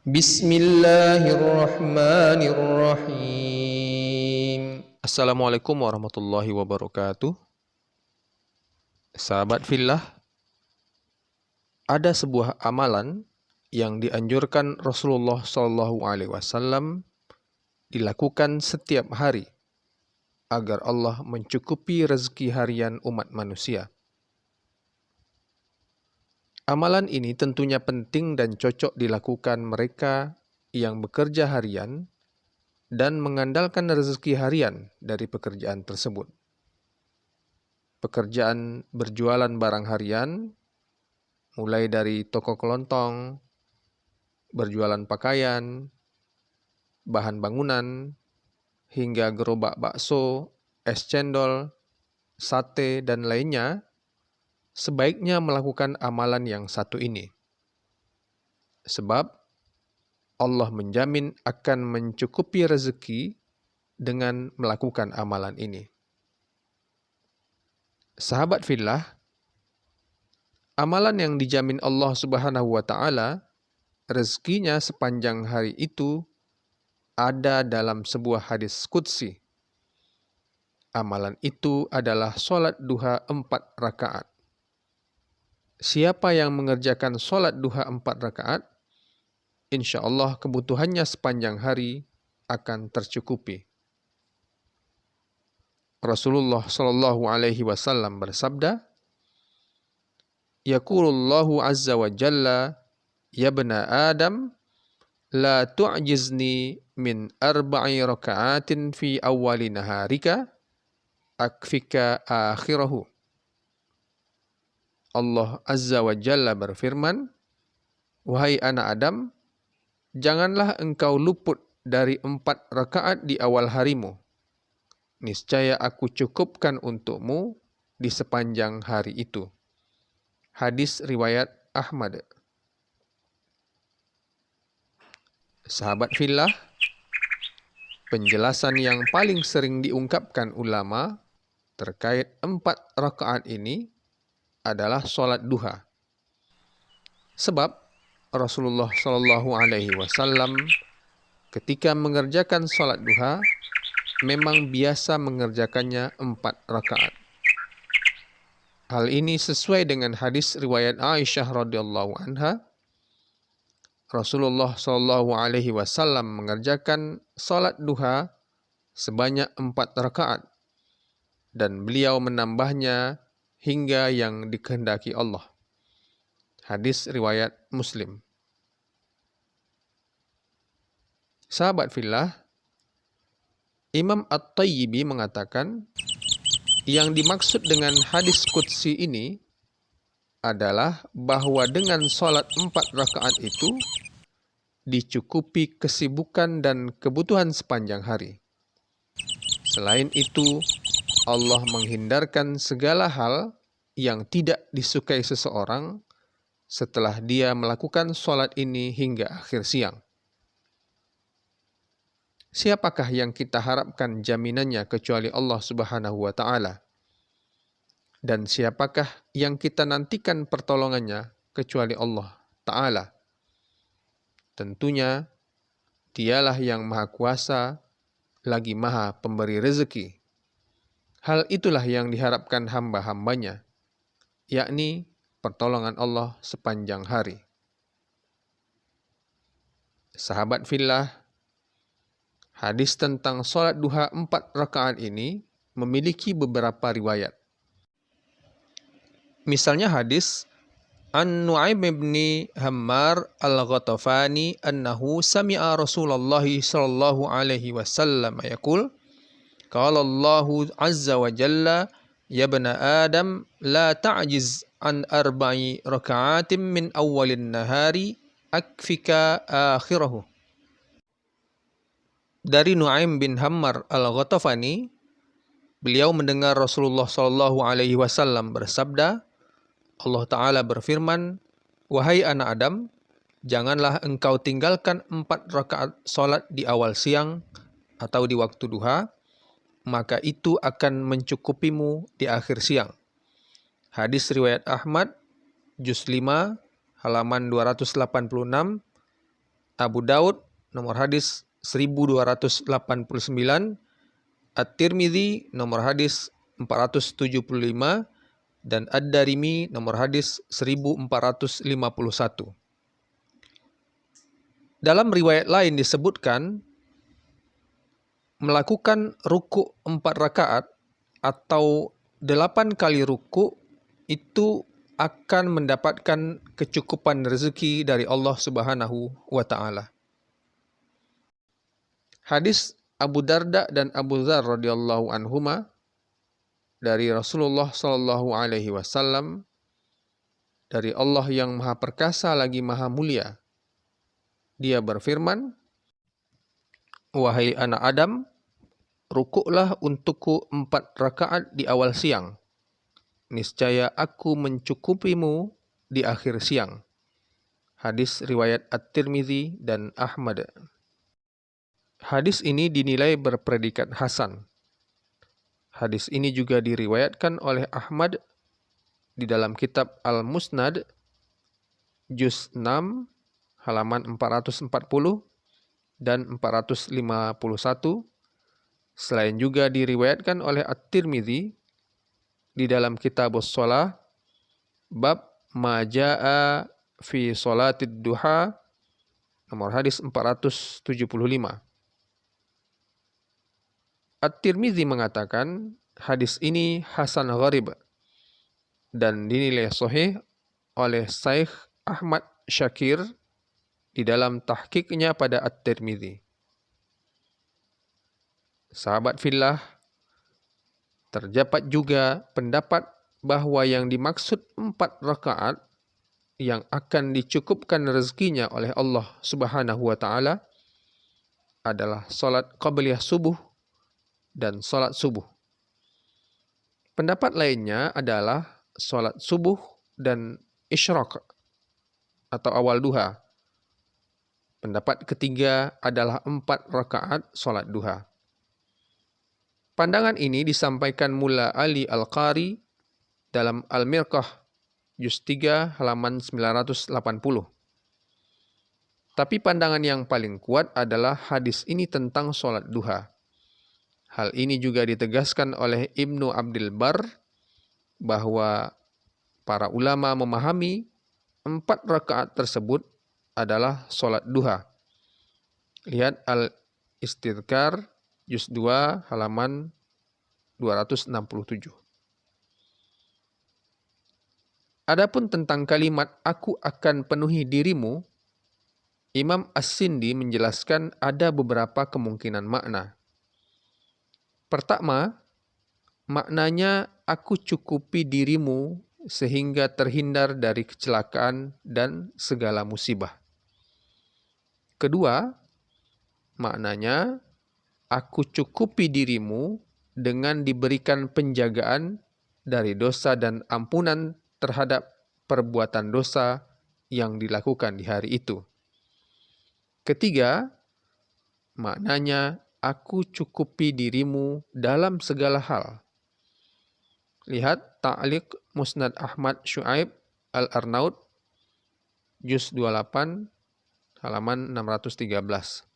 Bismillahirrahmanirrahim. Assalamualaikum warahmatullahi wabarakatuh. Sahabat fillah, ada sebuah amalan yang dianjurkan Rasulullah SAW dilakukan setiap hari agar Allah mencukupi rezeki harian umat manusia. Amalan ini tentunya penting dan cocok dilakukan mereka yang bekerja harian dan mengandalkan rezeki harian dari pekerjaan tersebut. Pekerjaan berjualan barang harian, mulai dari toko kelontong, berjualan pakaian, bahan bangunan, hingga gerobak bakso, es cendol, sate, dan lainnya, sebaiknya melakukan amalan yang satu ini. Sebab Allah menjamin akan mencukupi rezeki dengan melakukan amalan ini. Sahabat fillah, amalan yang dijamin Allah Subhanahu wa Ta'ala, rezekinya sepanjang hari itu ada dalam sebuah hadis qudsi. Amalan itu adalah sholat duha 4 rakaat. Siapa yang mengerjakan sholat duha 4 rakaat, insya Allah kebutuhannya sepanjang hari akan tercukupi. Rasulullah Shallallahu Alaihi Wasallam bersabda, Yaqulullahu Azza wa Jalla, Ya bena Adam, la tu'jizni min 4 raka'atin fi awwali naharika, akfika akhirahu. Allah Azza wa Jalla berfirman, Wahai anak Adam, janganlah engkau luput dari 4 rakaat di awal harimu. Niscaya aku cukupkan untukmu di sepanjang hari itu. Hadis riwayat Ahmad. Sahabat fillah, penjelasan yang paling sering diungkapkan ulama terkait 4 rakaat ini adalah sholat duha. Sebab Rasulullah Shallallahu Alaihi Wasallam ketika mengerjakan sholat duha memang biasa mengerjakannya 4 rakaat. Hal ini sesuai dengan hadis riwayat Aisyah radhiyallahu anha. Rasulullah Shallallahu Alaihi Wasallam mengerjakan sholat duha sebanyak 4 rakaat dan beliau menambahnya hingga yang dikehendaki Allah. Hadis riwayat Muslim. Sahabat fillah, Imam At-Tayyibi mengatakan, yang dimaksud dengan hadis qudsi ini adalah bahwa dengan sholat 4 rakaat itu dicukupi kesibukan dan kebutuhan sepanjang hari. Selain itu, Allah menghindarkan segala hal yang tidak disukai seseorang setelah dia melakukan sholat ini hingga akhir siang. Siapakah yang kita harapkan jaminannya kecuali Allah Subhanahu wa Ta'ala? Dan siapakah yang kita nantikan pertolongannya kecuali Allah Ta'ala? Tentunya Dialah yang Maha Kuasa lagi Maha Pemberi rezeki. Hal itulah yang diharapkan hamba-hambanya, yakni pertolongan Allah sepanjang hari. Sahabat fillah, hadis tentang sholat duha 4 rakaat ini memiliki beberapa riwayat. Misalnya hadis An Nu'aim bin Hammar al-Ghatafani annahu sami'a Rasulullah sallallahu alaihi wasallam yaqul qala Allahu azza wa jalla ya bana Adam la ta'jiz an 4 raka'atin min awwalin nahari akfika akhirahu. Dari Nu'aim bin Hammar al-Ghatafani, beliau mendengar Rasulullah sallallahu alaihi wasallam bersabda, Allah Ta'ala berfirman, Wahai anak Adam, janganlah engkau tinggalkan 4 rakaat sholat di awal siang atau di waktu duha, maka itu akan mencukupimu di akhir siang. Hadis riwayat Ahmad, juz 5, halaman 286, Abu Daud nomor hadis 1289, At-Tirmidzi nomor hadis 475, dan Ad-Darimi nomor hadis 1451. Dalam riwayat lain disebutkan, melakukan ruku 4 rakaat atau 8 kali ruku itu akan mendapatkan kecukupan rezeki dari Allah Subhanahu wa Ta'ala. Hadis Abu Darda dan Abu Dzar radhiyallahu anhuma dari Rasulullah sallallahu alaihi wasallam, dari Allah yang Maha Perkasa lagi Maha Mulia. Dia berfirman, "Wahai anak Adam, rukuklah untukku 4 rakaat di awal siang. Niscaya aku mencukupimu di akhir siang." Hadis riwayat At-Tirmidzi dan Ahmad. Hadis ini dinilai berpredikat hasan. Hadis ini juga diriwayatkan oleh Ahmad di dalam kitab Al-Musnad, juz 6, halaman 440 dan 451. Selain juga diriwayatkan oleh At-Tirmidzi di dalam Kitabus Shalah, bab Majaa fi Shalatid Duha, nomor hadis 475. At-Tirmidzi mengatakan hadis ini hasan gharib dan dinilai sahih oleh Syekh Ahmad Syakir di dalam tahqiqnya pada At-Tirmidzi. Sahabat fillah, terdapat juga pendapat bahwa yang dimaksud 4 rakaat yang akan dicukupkan rezekinya oleh Allah Subhanahu wa Ta'ala adalah salat qabliyah subuh dan salat subuh. Pendapat lainnya adalah salat subuh dan isyraq atau awal duha. Pendapat ketiga adalah 4 rakaat salat duha. Pandangan ini disampaikan Mulla Ali Al-Qari dalam Al-Mirqah, juz 3, halaman 980. Tapi pandangan yang paling kuat adalah hadis ini tentang salat duha. Hal ini juga ditegaskan oleh Ibnu Abdul Bar bahwa para ulama memahami 4 rakaat tersebut adalah salat duha. Lihat Al-Istidhkar, juz 2, halaman 267. Adapun tentang kalimat "aku akan penuhi dirimu", Imam As-Sindi menjelaskan ada beberapa kemungkinan makna. Pertama, maknanya aku cukupi dirimu sehingga terhindar dari kecelakaan dan segala musibah. Kedua, maknanya aku cukupi dirimu dengan diberikan penjagaan dari dosa dan ampunan terhadap perbuatan dosa yang dilakukan di hari itu. Ketiga, maknanya aku cukupi dirimu dalam segala hal. Lihat Ta'liq Musnad Ahmad Syuaib Al-Arnaud, juz 28, halaman 613.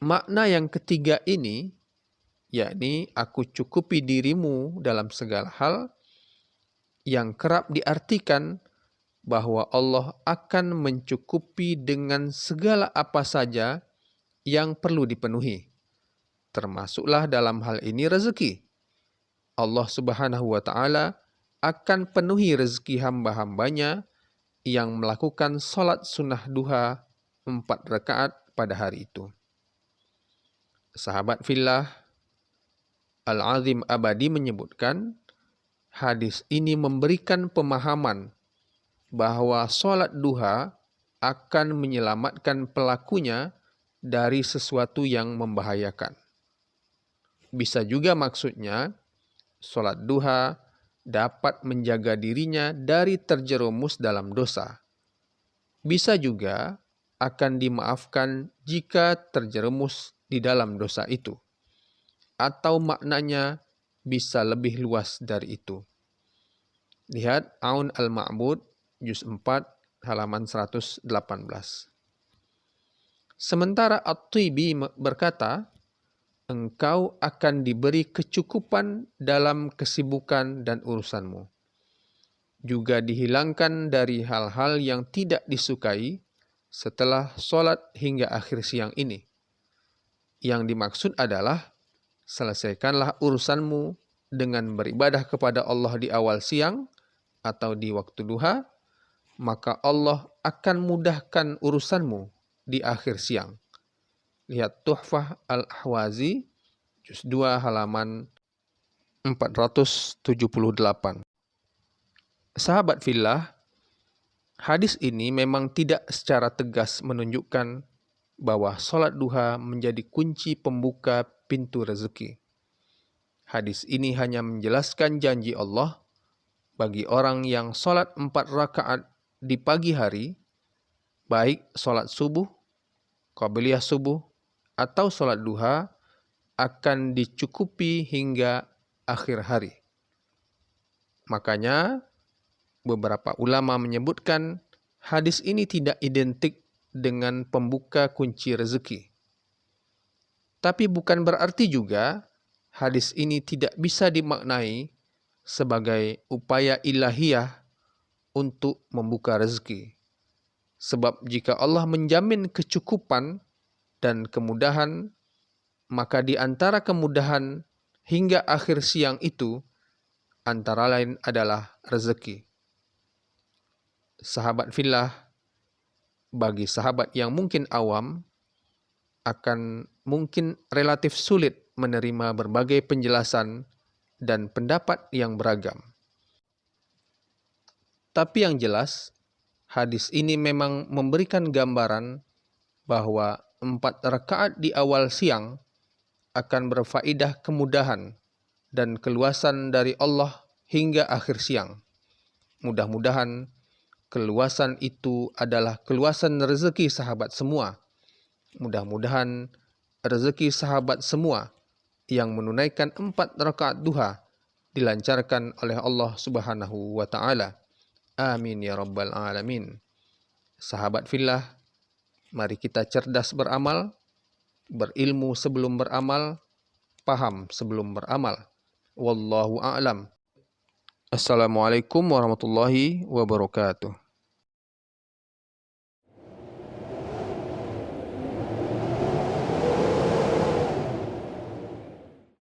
Makna yang ketiga ini, yakni aku cukupi dirimu dalam segala hal, yang kerap diartikan bahwa Allah akan mencukupi dengan segala apa saja yang perlu dipenuhi, termasuklah dalam hal ini rezeki. Allah Subhanahu wa Ta'ala akan penuhi rezeki hamba-hambanya yang melakukan salat sunnah duha 4 rakaat pada hari itu. Sahabat fillah, Al-Azim Abadi menyebutkan hadis ini memberikan pemahaman bahwa salat duha akan menyelamatkan pelakunya dari sesuatu yang membahayakan. Bisa juga maksudnya, salat duha dapat menjaga dirinya dari terjerumus dalam dosa. Bisa juga akan dimaafkan jika terjerumus di dalam dosa itu. Atau maknanya bisa lebih luas dari itu. Lihat Aun Al-Ma'bud, juz 4, halaman 118. Sementara At-Tibi berkata, engkau akan diberi kecukupan dalam kesibukan dan urusanmu. Juga dihilangkan dari hal-hal yang tidak disukai setelah sholat hingga akhir siang ini. Yang dimaksud adalah, selesaikanlah urusanmu dengan beribadah kepada Allah di awal siang atau di waktu duha, maka Allah akan mudahkan urusanmu di akhir siang. Lihat Tuhfah Al-Ahwazi, juz 2 halaman 478. Sahabat fillah, hadis ini memang tidak secara tegas menunjukkan bahwa sholat duha menjadi kunci pembuka pintu rezeki. Hadis ini hanya menjelaskan janji Allah bagi orang yang sholat 4 rakaat di pagi hari, baik sholat subuh, qabliyah subuh, atau sholat duha, akan dicukupi hingga akhir hari. Makanya, beberapa ulama menyebutkan hadis ini tidak identik dengan pembuka kunci rezeki. Tapi bukan berarti juga hadis ini tidak bisa dimaknai sebagai upaya ilahiyah untuk membuka rezeki. Sebab jika Allah menjamin kecukupan dan kemudahan, maka di antara kemudahan hingga akhir siang itu, antara lain adalah rezeki. Sahabat fillah, bagi sahabat yang mungkin awam, akan mungkin relatif sulit menerima berbagai penjelasan dan pendapat yang beragam. Tapi yang jelas, hadis ini memang memberikan gambaran bahwa 4 rakaat di awal siang akan berfaedah kemudahan dan keluasan dari Allah hingga akhir siang. Mudah-mudahan keluasan itu adalah keluasan rezeki sahabat semua. Mudah-mudahan rezeki sahabat semua yang menunaikan 4 rakaat duha dilancarkan oleh Allah Subhanahu wa Ta'ala. Amin ya Rabbal Alamin. Sahabat fillah, mari kita cerdas beramal, berilmu sebelum beramal, paham sebelum beramal. Wallahu a'lam. Assalamualaikum warahmatullahi wabarakatuh.